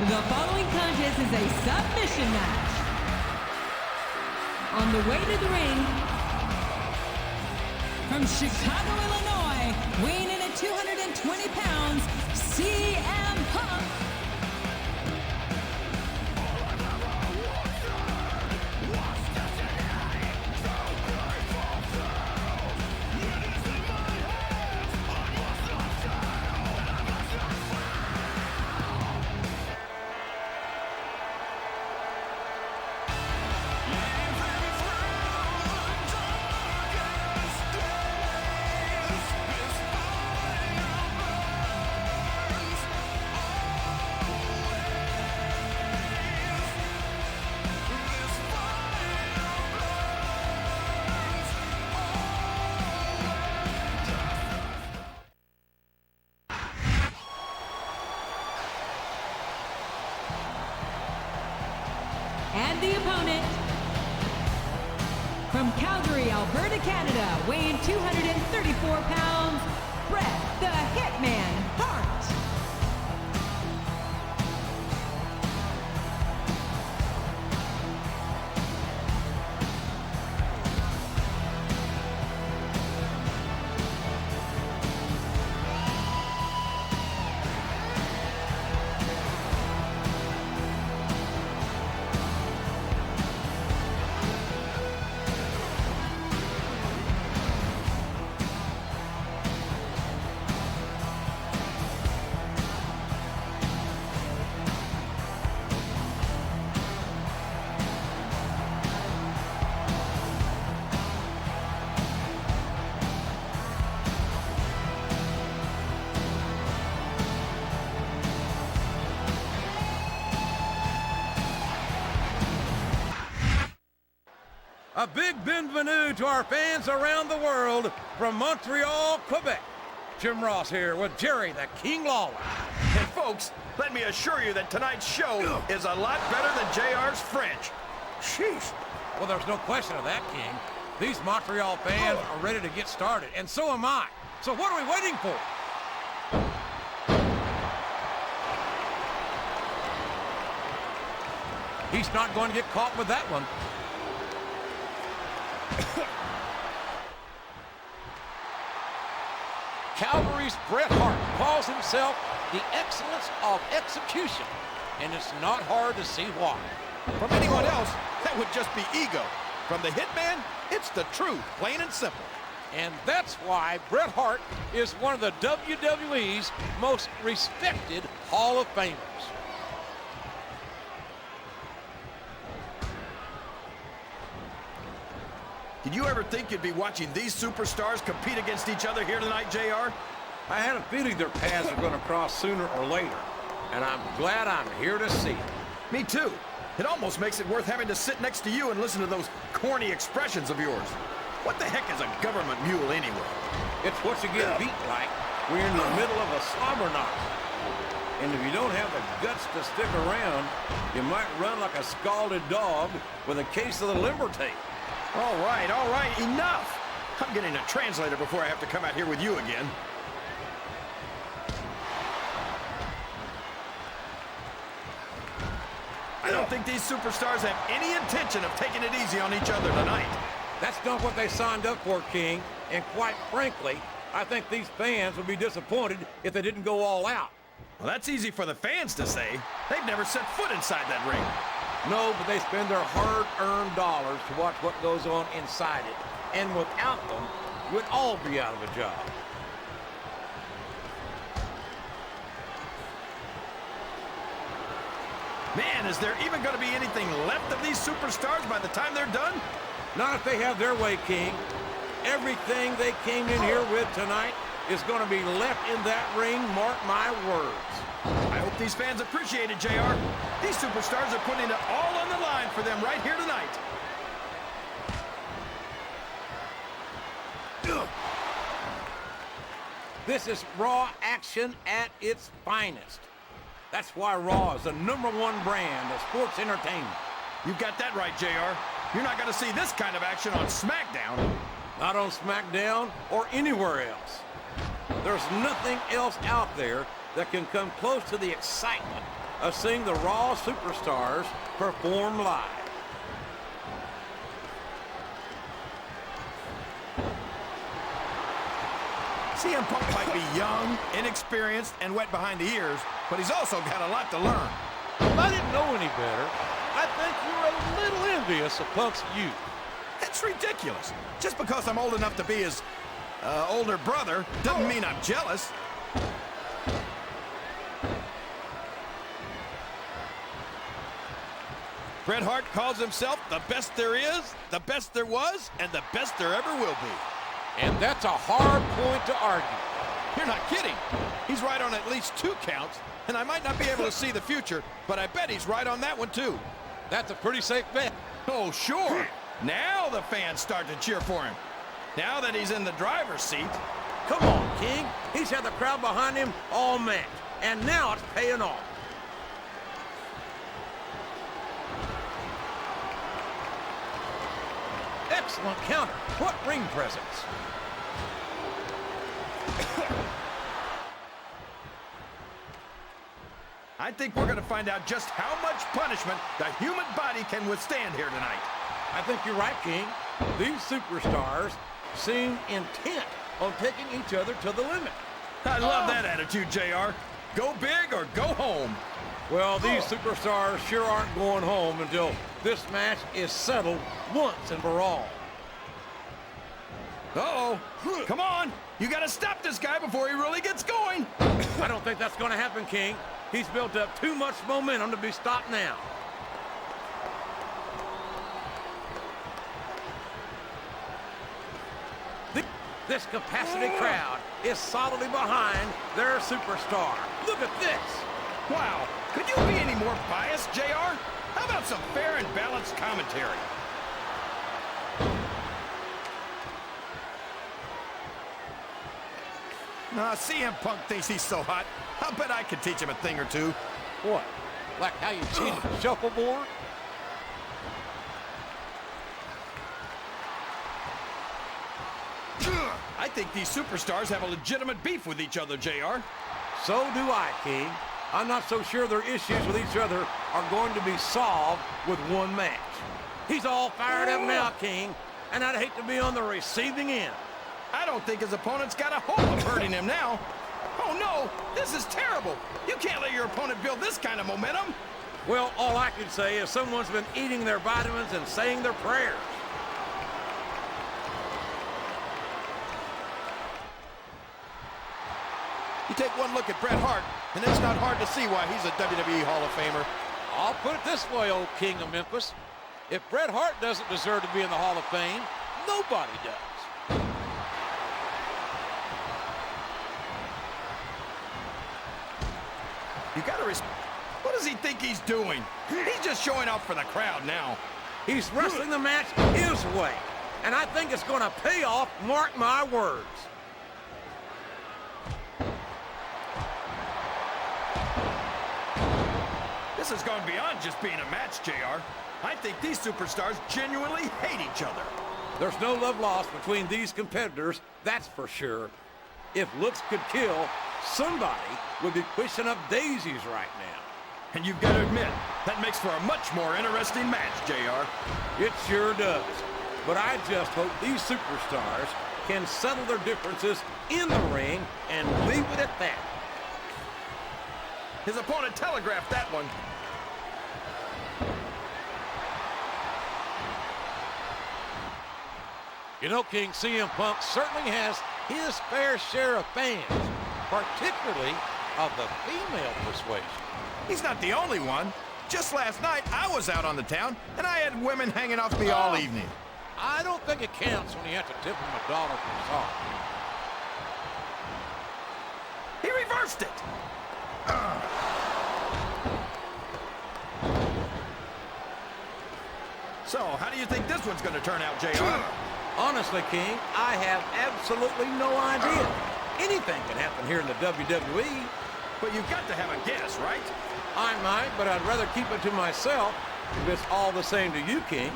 The following contest is a submission match. On the way to the ring, from Chicago, Illinois, weighing in at 220 pounds, CM Punk. And the opponent, from Calgary, Alberta, Canada, weighing 234 pounds, Bret the Hitman Hart. A big bienvenue to our fans around the world from Montreal, Quebec. Jim Ross here with Jerry the King Lawler. And folks, let me assure you that tonight's show is a lot better than JR's French. Sheesh. Well, there's no question of that, King. These Montreal fans are ready to get started, and so am I. So what are we waiting for? He's not going to get caught with that one. Calgary's Bret Hart calls himself the excellence of execution, and it's not hard to see why. From anyone else, that would just be ego. From the Hitman, it's the truth, plain and simple. And that's why Bret Hart is one of the WWE's most respected Hall of Famers. Did you ever think you'd be watching these superstars compete against each other here tonight, JR? I had a feeling their paths are going to cross sooner or later, and I'm glad I'm here to see it. Me too. It almost makes it worth having to sit next to you and listen to those corny expressions of yours. What the heck is a government mule anyway? It's what you get beat like when you're in the middle of a slobber knock. And if you don't have the guts to stick around, you might run like a scalded dog with a case of the limber tape. All right, enough! I'm getting a translator before I have to come out here with you again. I don't think these superstars have any intention of taking it easy on each other tonight. That's not what they signed up for, King. And quite frankly, I think these fans would be disappointed if they didn't go all out. Well, that's easy for the fans to say. They've never set foot inside that ring. No, but they spend their hard-earned dollars to watch what goes on inside it. And without them, we'd all be out of a job. Man, is there even going to be anything left of these superstars by the time they're done? Not if they have their way, King. Everything they came in here with tonight is going to be left in that ring, mark my words. I hope these fans appreciate it, JR. These superstars are putting it all on the line for them right here tonight. This is Raw action at its finest. That's why Raw is the #1 brand of sports entertainment. You've got that right, JR. You're not going to see this kind of action on Smackdown. Not on Smackdown or anywhere else. There's nothing else out there that can come close to the excitement of seeing the Raw superstars perform live. CM Punk might be young, inexperienced, and wet behind the ears, but he's also got a lot to learn. If I didn't know any better, I think you're a little envious of Punk's youth. That's ridiculous. Just because I'm old enough to be his older brother doesn't mean I'm jealous. Bret Hart calls himself the best there is, the best there was, and the best there ever will be. And that's a hard point to argue. You're not kidding. He's right on at least 2 counts, and I might not be able to see the future, but I bet he's right on that one too. That's a pretty safe bet. Oh, sure. Now the fans start to cheer for him. Now that he's in the driver's seat. Come on, King. He's had the crowd behind him all match, and now it's paying off. Excellent counter. What ring presence. I think we're going to find out just how much punishment the human body can withstand here tonight. I think you're right, King. These superstars seem intent on taking each other to the limit. I love that attitude, JR. Go big or go home. Well, these superstars sure aren't going home until this match is settled once and for all. Uh-oh. Come on. You got to stop this guy before he really gets going. I don't think that's going to happen, King. He's built up too much momentum to be stopped now. This capacity crowd is solidly behind their superstar. Look at this. Wow. Could you be any more biased, JR? How about some fair and balanced commentary? Nah, CM Punk thinks he's so hot. I'll bet I could teach him a thing or two. What? Like how you cheated the shuffleboard? I think these superstars have a legitimate beef with each other, JR. So do I, King. I'm not so sure their issues with each other are going to be solved with one match. He's all fired up now, King, and I'd hate to be on the receiving end. I don't think his opponent's got a hope of hurting him now. Oh, no, this is terrible. You can't let your opponent build this kind of momentum. Well, all I can say is someone's been eating their vitamins and saying their prayers. You take one look at Bret Hart, and it's not hard to see why he's a WWE Hall of Famer. I'll put it this way, old King of Memphis. If Bret Hart doesn't deserve to be in the Hall of Fame, nobody does. You gotta what does he think he's doing? He's just showing off for the crowd now. He's wrestling the match his way, and I think it's going to pay off, mark my words. This has gone beyond just being a match, JR. I think these superstars genuinely hate each other. There's no love lost between these competitors, that's for sure. If looks could kill, somebody would be pushing up daisies right now. And you've got to admit, that makes for a much more interesting match, JR. It sure does. But I just hope these superstars can settle their differences in the ring and leave it at that. His opponent telegraphed that one. You know, King, CM Punk certainly has his fair share of fans, particularly of the female persuasion. He's not the only one. Just last night, I was out on the town, and I had women hanging off me all evening. I don't think it counts when you have to tip him $1 for his heart. He reversed it. So, how do you think this one's going to turn out, JR? Honestly, King, I have absolutely no idea. Anything can happen here in the WWE. But you've got to have a guess, right? I might, but I'd rather keep it to myself if it's all the same to you, King.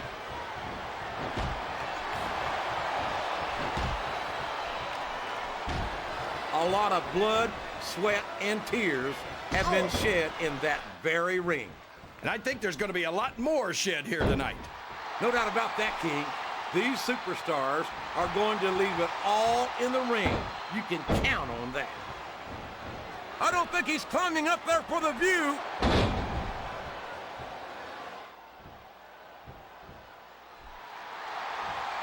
A lot of blood, sweat, and tears have been shed in that very ring. And I think there's going to be a lot more shed here tonight. No doubt about that, King. These superstars are going to leave it all in the ring. You can count on that. I don't think he's climbing up there for the view.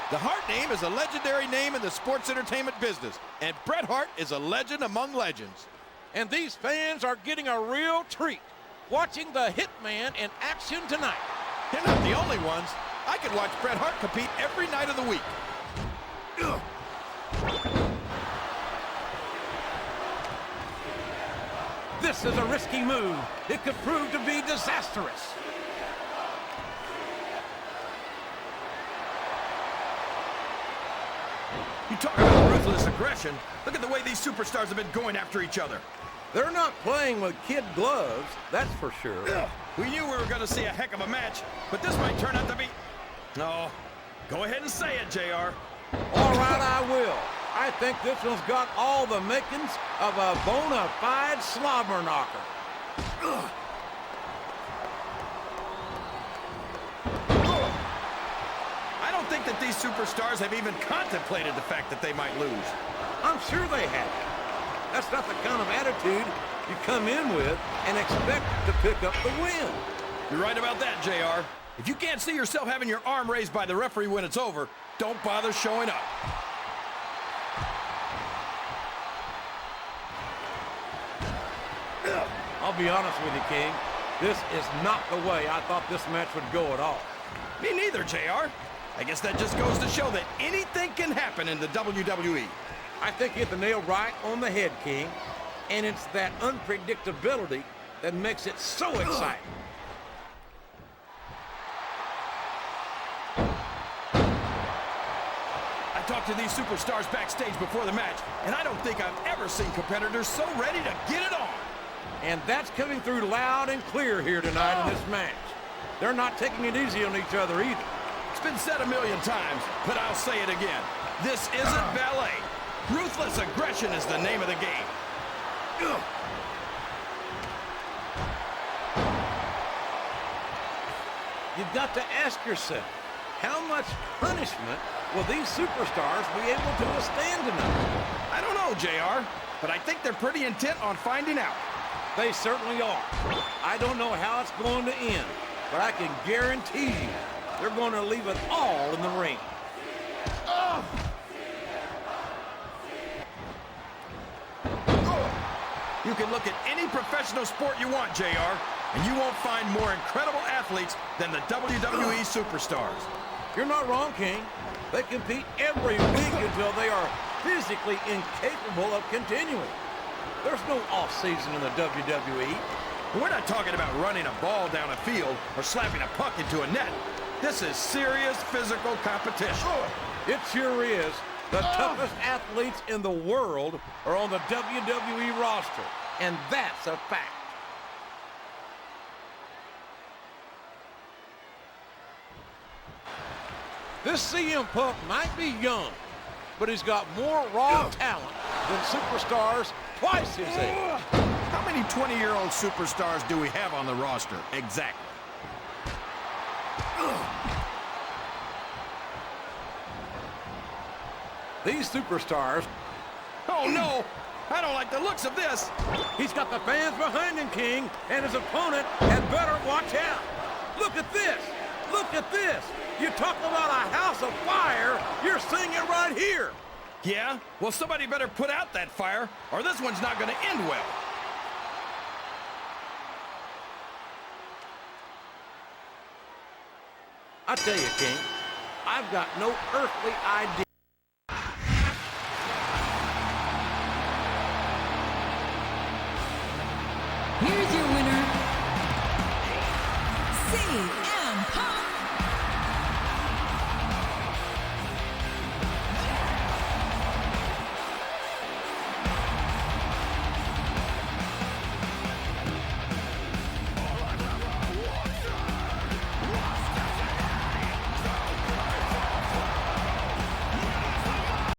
The Hart name is a legendary name in the sports entertainment business, and Bret Hart is a legend among legends. And these fans are getting a real treat watching the Hitman in action tonight. They're not the only ones. I could watch Bret Hart compete every night of the week. Ugh. This is a risky move. It could prove to be disastrous. You talk about ruthless aggression. Look at the way these superstars have been going after each other. They're not playing with kid gloves, that's for sure. Ugh. We knew we were going to see a heck of a match, but this might turn out to be... No. Go ahead and say it, JR. All right, I will. I think this one's got all the makings of a bona fide slobber knocker. Ugh. I don't think that these superstars have even contemplated the fact that they might lose. I'm sure they have. That's not the kind of attitude you come in with and expect to pick up the win. You're right about that, JR. If you can't see yourself having your arm raised by the referee when it's over, don't bother showing up. I'll be honest with you, King. This is not the way I thought this match would go at all. Me neither, JR. I guess that just goes to show that anything can happen in the WWE. I think you hit the nail right on the head, King. And it's that unpredictability that makes it so exciting. I talked to these superstars backstage before the match, and I don't think I've ever seen competitors so ready to get it on. And that's coming through loud and clear here tonight in this match. They're not taking it easy on each other either. It's been said a million times, but I'll say it again. This isn't ballet. Ruthless aggression is the name of the game. Ugh. You've got to ask yourself, how much punishment will these superstars be able to withstand tonight? I don't know, JR, but I think they're pretty intent on finding out. They certainly are. I don't know how it's going to end, but I can guarantee you they're going to leave it all in the ring. Ugh. You can look at any professional sport you want, JR, and you won't find more incredible athletes than the WWE superstars. You're not wrong, King. They compete every week until they are physically incapable of continuing. There's no off-season in the WWE. We're not talking about running a ball down a field or slapping a puck into a net. This is serious physical competition. It sure is. The toughest athletes in the world are on the WWE roster, and that's a fact. This CM Punk might be young, but he's got more raw talent than superstars twice his age. How many 20-year-old superstars do we have on the roster? Exactly. These superstars... Oh, no! I don't like the looks of this. He's got the fans behind him, King, and his opponent had better watch out. Look at this! Look at this! You talk about a house of fire, you're seeing it right here! Yeah? Well, somebody better put out that fire, or this one's not going to end well. I tell you, King, I've got no earthly idea